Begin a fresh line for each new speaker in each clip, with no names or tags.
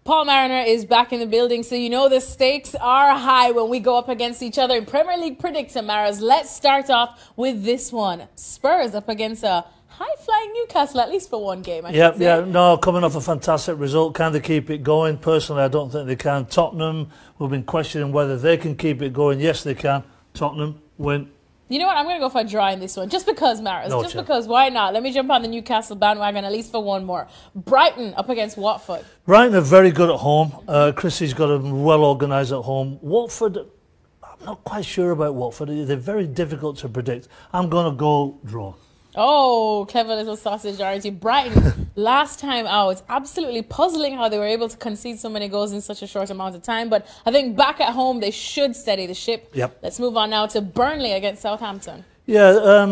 Paul Mariner is back in the building, so you know the stakes are high when we go up against each other in Premier League predicts, Amaras. Let's start off with this one. Spurs up against a high-flying Newcastle, at least for one game,
coming off a fantastic result. Can they keep it going? Personally, I don't think they can. Tottenham, we've been questioning whether they can keep it going. Yes, they can. Tottenham win.
You know what? I'm going to go for a draw in this one. Just because, Maris. Because, why not? Let me jump on the Newcastle bandwagon at least for one more. Brighton up against Watford.
Brighton are very good at home. Chrissy's got them well organised at home. Watford, I'm not quite sure about Watford. They're very difficult to predict. I'm going to go draw.
Oh, clever little sausage, aren't you? Brighton, last time out, it's absolutely puzzling how they were able to concede so many goals in such a short amount of time. But I think back at home, they should steady the ship.
Yep.
Let's move on now to Burnley against Southampton.
Yeah,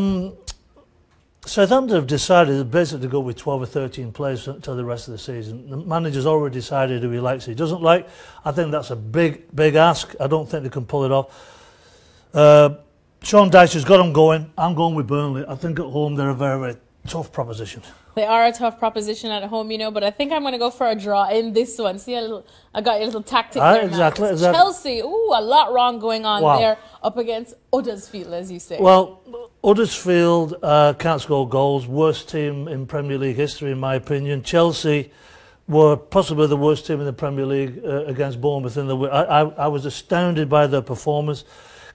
Southampton have decided basically to go with 12 or 13 players until the rest of the season. The manager's already decided who he likes, who he doesn't like. I think that's a big ask. I don't think they can pull it off. Sean Dyche has got them going. I'm going with Burnley. I think at home they're a very, very tough proposition.
They are a tough proposition at home, you know, but I think I'm going to go for a draw in this one. See, I got your little tactic there,
exactly.
Chelsea, ooh, a lot wrong going on there up against Huddersfield, as you say.
Well, Huddersfield can't score goals. Worst team in Premier League history, in my opinion. Chelsea were possibly the worst team in the Premier League against Bournemouth. I was astounded by their performance.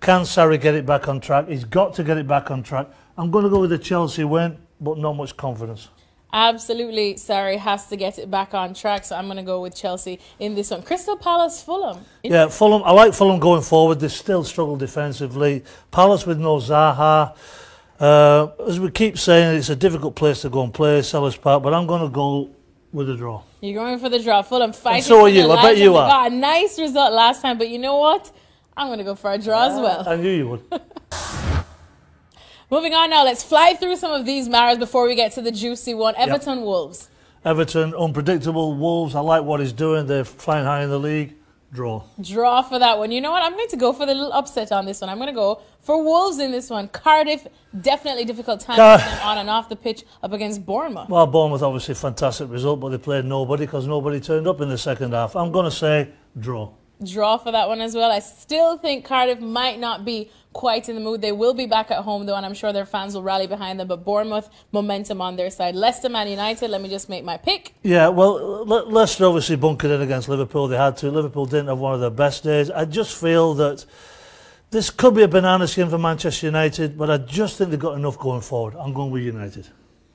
Can Sarri get it back on track? He's got to get it back on track. I'm going to go with the Chelsea win, but not much confidence.
Absolutely, Sarri has to get it back on track, so I'm going to go with Chelsea in this one. Crystal Palace, Fulham.
Yeah, Fulham. I like Fulham going forward. They still struggle defensively. Palace with no Zaha. As we keep saying, it's a difficult place to go and play, Selhurst Park, but I'm going to go with a draw.
You're going for the draw. Fulham fighting.
And so are you. I bet you are.
Got a nice result last time, but you know what? I'm going to go for a draw as well.
I knew you would.
Moving on now, let's fly through some of these Maras before we get to the juicy one. Everton, Wolves.
Everton, unpredictable. Wolves, I like what he's doing. They're flying high in the league. Draw.
Draw for that one. You know what? I'm going to go for the little upset on this one. I'm going to go for Wolves in this one. Cardiff, definitely difficult time on and off the pitch up against Bournemouth.
Well, Bournemouth, obviously, fantastic result, but they played nobody because nobody turned up in the second half. I'm going to say draw.
Draw for that one as well. I still think Cardiff might not be quite in the mood. They will be back at home though, and I'm sure their fans will rally behind them, but Bournemouth, momentum on their side. Leicester, Man United, let me just make my pick.
Yeah, well, Leicester obviously bunkered in against Liverpool. They had to. Liverpool didn't have one of their best days. I just feel that this could be a banana skin for Manchester United, but I just think they've got enough going forward. I'm going with United.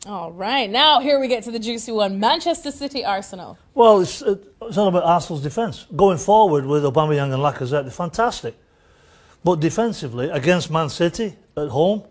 All right, now here we get to the juicy one. Manchester City, Arsenal.
Well, it's all about Arsenal's defence. Going forward with Aubameyang and Lacazette, they're fantastic. But defensively, against Man City at home,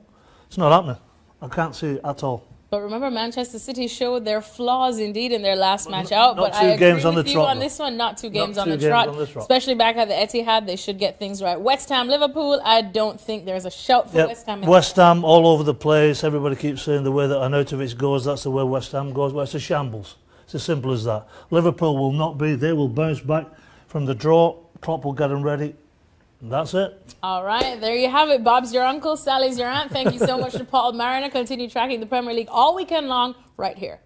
it's not happening. I can't see it at all.
But remember, Manchester City showed their flaws indeed in their last match out.
Not
but
two
I
games
agree
on
with
the
you
trot,
on this one. Not two games on the
trot.
Especially back at the Etihad, they should get things right. West Ham, Liverpool, I don't think there's a shout for West Ham.
West Ham all over the place. Everybody keeps saying the way that Arnautovic goes, that's the way West Ham goes. Well, it's a shambles. It's as simple as that. Liverpool will not be. They will bounce back from the draw. Klopp will get them ready. And that's it.
All right, there you have it. Bob's your uncle, Sally's your aunt. Thank you so much to Paul Mariner. Continue tracking the Premier League all weekend long right here.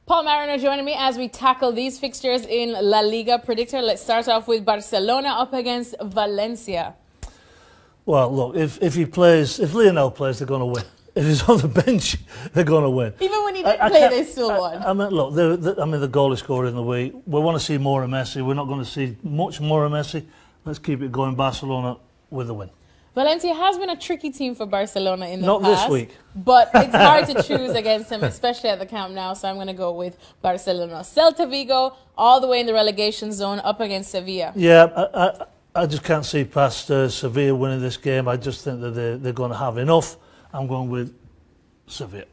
Paul Mariner joining me as we tackle these fixtures in La Liga Predictor. Let's start off with Barcelona up against Valencia.
Well, look, if Lionel plays, they're going to win. If he's on the bench, they're going to win.
Even when he didn't play, they still won.
I mean, look, the goal is scored in the week. We want to see more of Messi. We're not going to see much more of Messi. Let's keep it going. Barcelona with the win.
Valencia has been a tricky team for Barcelona in the past.
Not this week.
But it's hard to choose against them, especially at the Camp Nou, so I'm going to go with Barcelona. Celta Vigo, all the way in the relegation zone, up against Sevilla.
Yeah, I just can't see past Sevilla winning this game. I just think that they're going to have enough. I'm going with Sevilla.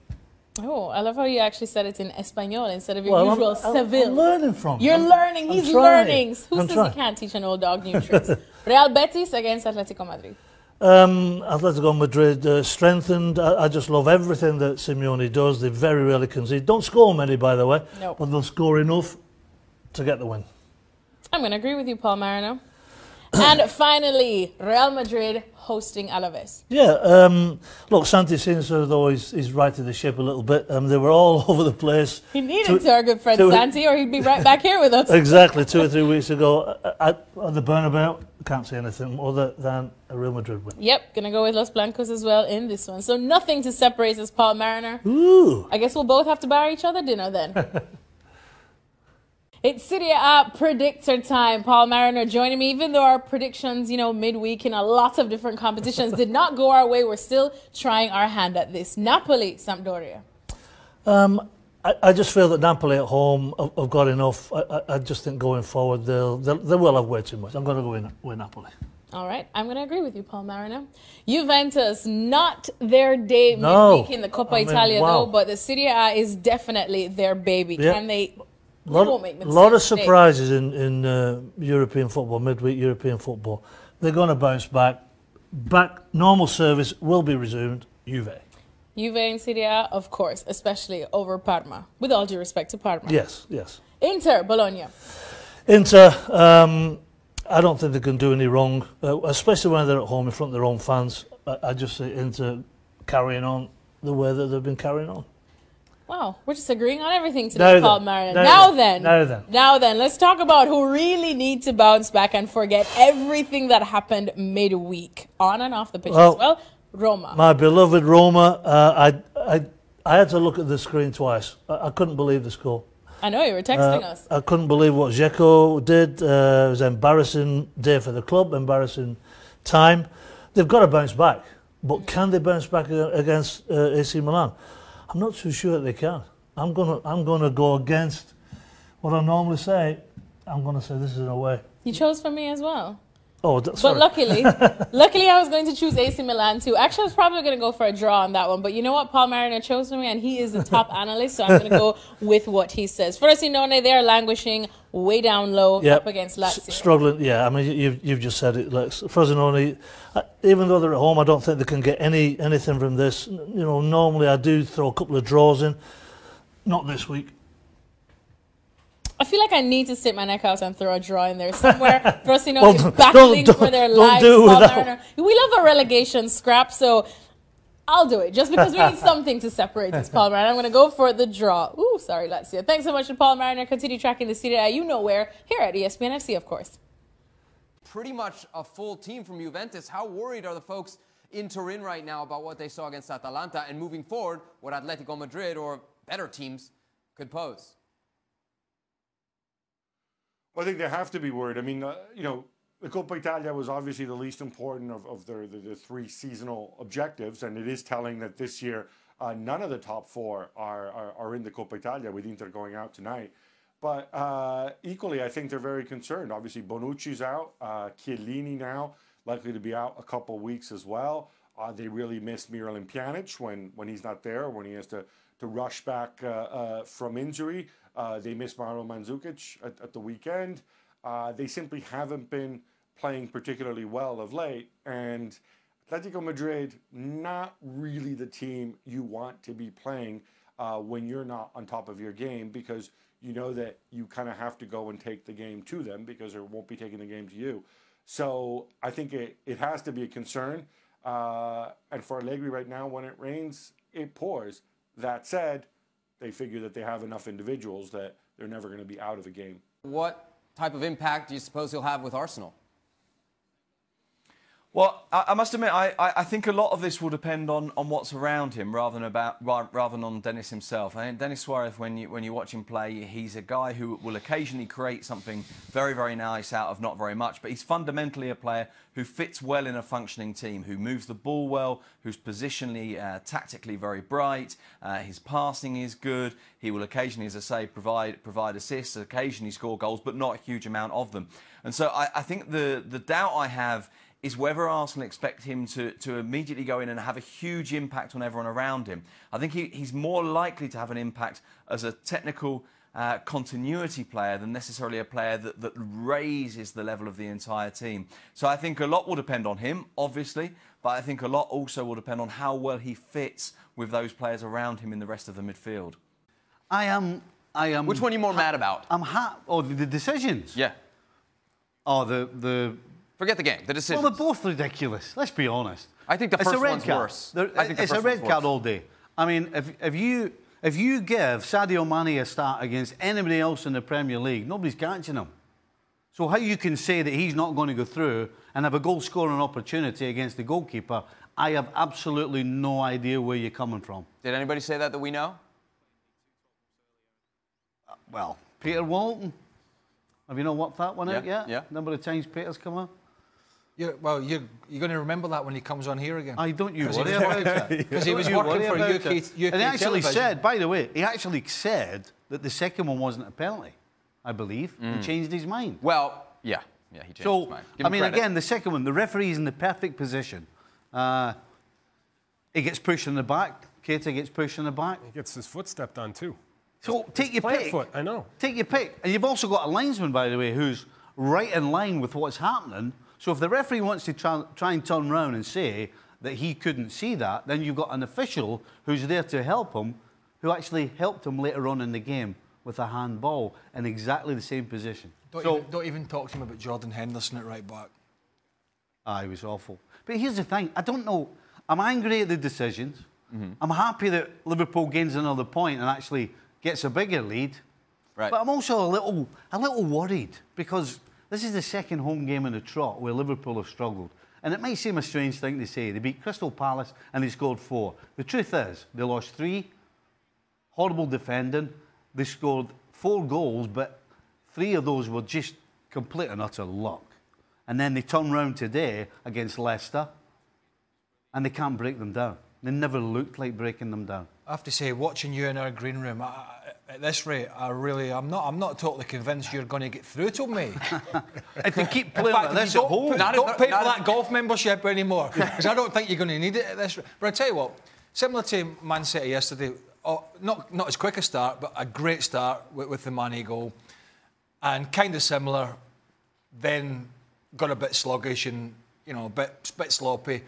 Oh, I love how you actually said it in Espanol instead of your usual Seville.
I'm learning from
You're learning. He's learning. Who says
he
can't teach an old dog new tricks? Real Betis against Atletico Madrid.
Atletico Madrid strengthened. I just love everything that Simeone does. They very rarely concede. Don't score many, by the way, but they'll score enough to get the win.
I'm going to agree with you, Paul Marino. And finally, Real Madrid hosting Alaves.
Yeah, look, Santi seems to though he's righted the ship a little bit. They were all over the place.
He needed to our good friend Santi, or he'd be right back here with us.
Exactly, 2 or 3 weeks ago at the Bernabeu. Can't say anything other than a Real Madrid win.
Yep, gonna go with Los Blancos as well in this one. So nothing to separate us, Paul Mariner.
Ooh.
I guess we'll both have to buy each other dinner then. It's Serie A predictor time. Paul Mariner joining me. Even though our predictions, midweek in a lot of different competitions did not go our way, we're still trying our hand at this. Napoli, Sampdoria.
I just feel that Napoli at home have got enough. I just think going forward they will have way too much. I'm going to go with Napoli.
All right, I'm going to agree with you, Paul Mariner. Juventus, not their day midweek in the Coppa Italia though, but the Serie A is definitely their baby.
Yeah.
Can they?
A lot of surprises in European football, midweek European football. They're going to bounce back. Normal service will be resumed. Juve
in Serie A, of course, especially over Parma. With all due respect to Parma.
Yes.
Inter, Bologna.
Inter, I don't think they can do any wrong, especially when they're at home in front of their own fans. I just see Inter carrying on the way that they've been carrying on.
Wow, we're just agreeing on everything today, Paul Mariner. Now then, let's talk about who really need to bounce back and forget everything that happened midweek, on and off the pitch as well. Roma.
My beloved Roma. I had to look at the screen twice. I couldn't believe the score.
I know, you were texting us.
I couldn't believe what Dzeko did. It was an embarrassing day for the club, embarrassing time. They've got to bounce back. But can they bounce back against AC Milan? I'm not too sure that they can. I'm gonna go against what I normally say. I'm gonna say this is an away.
You chose for me as well.
Oh, sorry.
But luckily I was going to choose AC Milan too. Actually, I was probably going to go for a draw on that one. But you know what? Paul Mariner chose for me, and he is the top analyst, so I'm going to go with what he says. Frosinone, they are languishing way down low up against Lazio. Struggling,
yeah. I mean, you've just said it. Like Frosinone, even though they're at home, I don't think they can get anything from this. Normally I do throw a couple of draws in. Not this week.
I feel like I need to stick my neck out and throw a draw in there somewhere. Frosinone is battling for their lives. We love a relegation scrap, so I'll do it. Just because we need something to separate this, Paul Mariner. I'm going to go for the draw. Ooh, sorry, Lazio. Thanks so much to Paul Mariner. Continue tracking the Serie A, you know where, here at ESPN FC, of course.
Pretty much a full team from Juventus. How worried are the folks in Turin right now about what they saw against Atalanta and moving forward, what Atletico Madrid or better teams could pose?
Well, I think they have to be worried. I mean, the Coppa Italia was obviously the least important of the three seasonal objectives, and it is telling that this year none of the top four are in the Coppa Italia, with Inter going out tonight. But equally, I think they're very concerned. Obviously, Bonucci's out, Chiellini now likely to be out a couple weeks as well. They really miss Miralem Pjanic when he's not there, when he has to rush back from injury. They miss Mario Mandzukic at the weekend. They simply haven't been playing particularly well of late. And Atletico Madrid, not really the team you want to be playing when you're not on top of your game, because you know that you kind of have to go and take the game to them because they won't be taking the game to you. So I think it has to be a concern. And for Allegri right now, when it rains, it pours. That said, they figure that they have enough individuals that they're never going to be out of a game.
What type of impact do you suppose he'll have with Arsenal?
Well, I must admit, I think a lot of this will depend on what's around him rather than on Denis himself. I think Denis Suarez, when you watch him play, he's a guy who will occasionally create something very, very nice out of not very much, but he's fundamentally a player who fits well in a functioning team, who moves the ball well, who's positionally, tactically very bright. His passing is good. He will occasionally, as I say, provide assists, occasionally score goals, but not a huge amount of them. And so I think the doubt I have is whether Arsenal expect him to immediately go in and have a huge impact on everyone around him. I think he's more likely to have an impact as a technical continuity player than necessarily a player that raises the level of the entire team. So I think a lot will depend on him, obviously, but I think a lot also will depend on how well he fits with those players around him in the rest of the midfield.
I am.
Which one are you more mad about?
The decisions.
Yeah.
Oh, the
Forget the game, the decision.
Well, they're both ridiculous. Let's be honest.
I think the first one's worse.
It's a red card all day. I mean, if you give Sadio Mane a start against anybody else in the Premier League, nobody's catching him. So how you can say that he's not going to go through and have a goal-scoring opportunity against the goalkeeper, I have absolutely no idea where you're coming from.
Did anybody say that we know?
Well, Peter Walton. Have you not worked that one out yet?
Yeah.
Number of times Peter's come up.
Well, you're going to remember that when he comes on here again.
Don't you worry about it.
Because he was working for UK
And he actually
television.
said, by the way, he actually said that the second one wasn't a penalty, I believe. He changed his mind.
Well, yeah, he changed his mind.
I mean, again, the second one, the referee's in the perfect position. He gets pushed in the back. Keita gets pushed in the back.
He gets his foot stepped on, too.
So take your pick.
Foot, I know.
Take your pick. And you've also got a linesman, by the way, who's right in line with what's happening. So if the referee wants to try and turn around and say that he couldn't see that, then you've got an official who's there to help him, who actually helped him later on in the game with a handball in exactly the same position.
Don't even talk to him about Jordan Henderson at right back.
He was awful. But here's the thing. I don't know. I'm angry at the decisions. I'm happy that Liverpool gains another point and actually gets a bigger lead.
Right.
But I'm also a little worried because this is the second home game in a trot where Liverpool have struggled. And it might seem a strange thing to say. They beat Crystal Palace and they scored 4. The truth is, they lost 3. Horrible defending. They scored 4 goals, but 3 of those were just complete and utter luck. And then they turn round today against Leicester and they can't break them down. They never looked like breaking them down.
I have to say, watching you in our green room, at this rate, I'm not totally convinced you're going to get through to me.
If they keep playing like this at home,
don't pay for that golf membership anymore, because I don't think you're going to need it at this rate. But I tell you what, similar to Man City yesterday, not as quick a start, but a great start with the Mane goal, and kind of similar, then got a bit sluggish and a bit sloppy.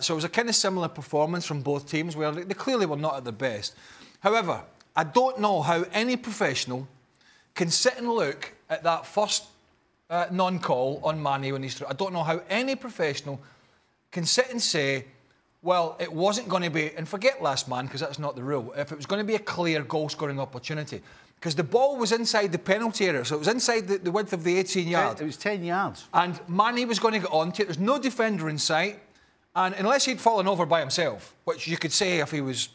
So it was a kind of similar performance from both teams where they clearly were not at their best. However, I don't know how any professional can sit and look at that first non-call on Mane when he's through. I don't know how any professional can sit and say, well, it wasn't going to be, and forget last man, because that's not the rule, if it was going to be a clear goal-scoring opportunity. Because the ball was inside the penalty area, so it was inside the width of the 18 yards.
It was 10 yards.
And Mane was going to get onto it. There's no defender in sight. And unless he'd fallen over by himself, which you could say if he was,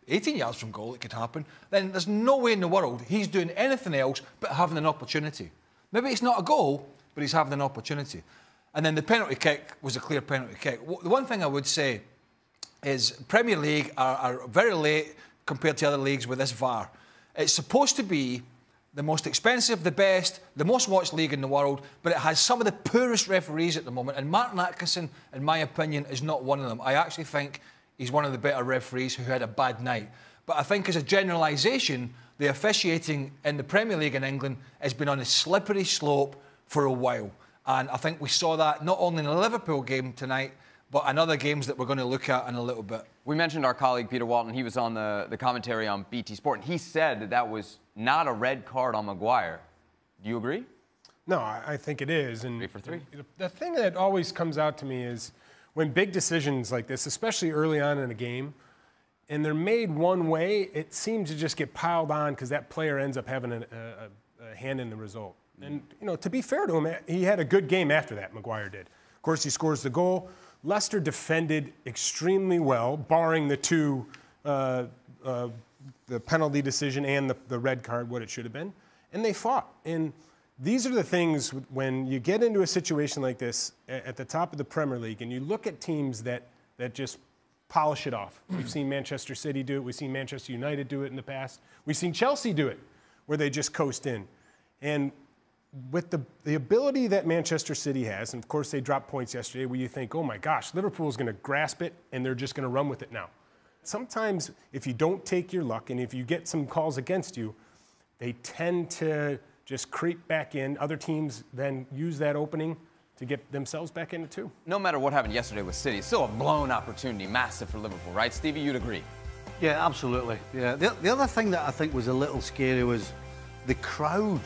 18 yards from goal, it could happen, then there's no way in the world he's doing anything else but having an opportunity. Maybe it's not a goal, but he's having an opportunity. And then the penalty kick was a clear penalty kick. The one thing I would say is Premier League are very late compared to other leagues with this VAR. It's supposed to be the most expensive, the best, the most watched league in the world, but it has some of the poorest referees at the moment. And Martin Atkinson, in my opinion, is not one of them. I actually think he's one of the better referees who had a bad night. But I think as a generalisation, the officiating in the Premier League in England has been on a slippery slope for a while. And I think we saw that not only in the Liverpool game tonight, but in other games that we're going to look at in a little bit.
We mentioned our colleague Peter Walton. He was on the commentary on BT Sport, and he said that was not a red card on Maguire. Do you agree?
No, I think it is. And
3 for 3.
The thing that always comes out to me is when big decisions like this, especially early on in a game, and they're made one way, it seems to just get piled on because that player ends up having a hand in the result. And, to be fair to him, he had a good game after that, Maguire did. Of course, he scores the goal. Leicester defended extremely well, barring the two, the penalty decision and the red card, what it should have been. And they fought. And these are the things when you get into a situation like this at the top of the Premier League and you look at teams that just polish it off. We've seen Manchester City do it. We've seen Manchester United do it in the past. We've seen Chelsea do it, where they just coast in. And with the ability that Manchester City has, and of course they dropped points yesterday where you think, oh my gosh, Liverpool's going to grasp it and they're just going to run with it now. Sometimes if you don't take your luck and if you get some calls against you, they tend to just creep back in. Other teams then use that opening to get themselves back in it too.
No matter what happened yesterday with City, it's still a blown opportunity, massive for Liverpool, right? Stevie, you'd agree?
Yeah, absolutely. Yeah. The other thing that I think was a little scary was the crowd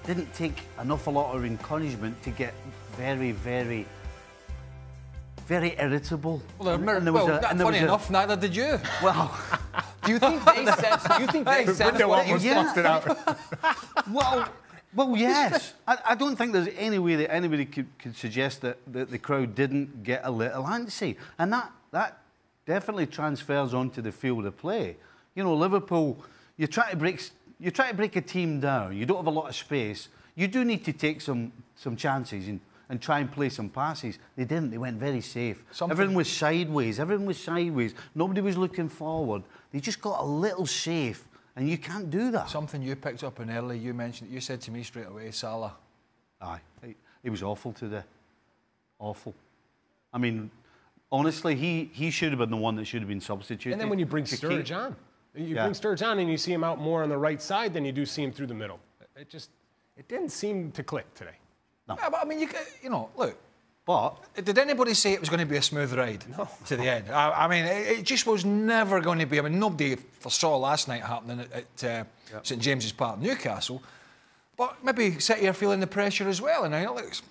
didn't take an awful lot of encouragement to get very, very, very irritable.
Well, funny enough, neither did you.
Well,
do you think they sense? Do you think they sense what it is?
Well, yes. I don't think there's any way that anybody could suggest that the crowd didn't get a little antsy, and that definitely transfers onto the field of play. You know, Liverpool, you try to break a team down. You don't have a lot of space. You do need to take some chances and try and play some passes. They didn't. They went very safe. Everything was sideways. Everything was sideways. Nobody was looking forward. They just got a little safe. And you can't do that.
Something you picked up on early, you mentioned, you said to me straight away, Salah.
Aye, he was awful today. Awful. I mean, honestly, he should have been the one that should have been substituted.
And then when you bring Sturridge on, bring Sturridge on and you see him out more on the right side than you do see him through the middle. It didn't seem to click today.
No. Yeah, but I mean, you know, look.
But
did anybody say it was going to be a smooth ride to the end? I mean, it just was never going to be. I mean, nobody foresaw last night happening at St James's Park, Newcastle. But maybe City are feeling the pressure as well. And I know it's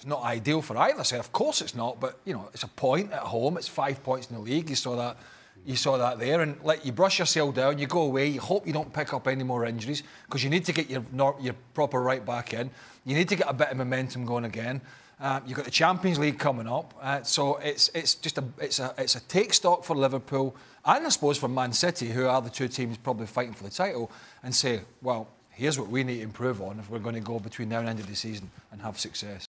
not ideal for either side. Of course it's not. But, you know, it's a point at home. It's 5 points in the league. You saw that there. And you brush yourself down. You go away. You hope you don't pick up any more injuries because you need to get your proper right back in. You need to get a bit of momentum going again. You've got the Champions League coming up, so it's a take stock for Liverpool and I suppose for Man City, who are the two teams probably fighting for the title, and say, well, here's what we need to improve on if we're going to go between now and the end of the season and have success.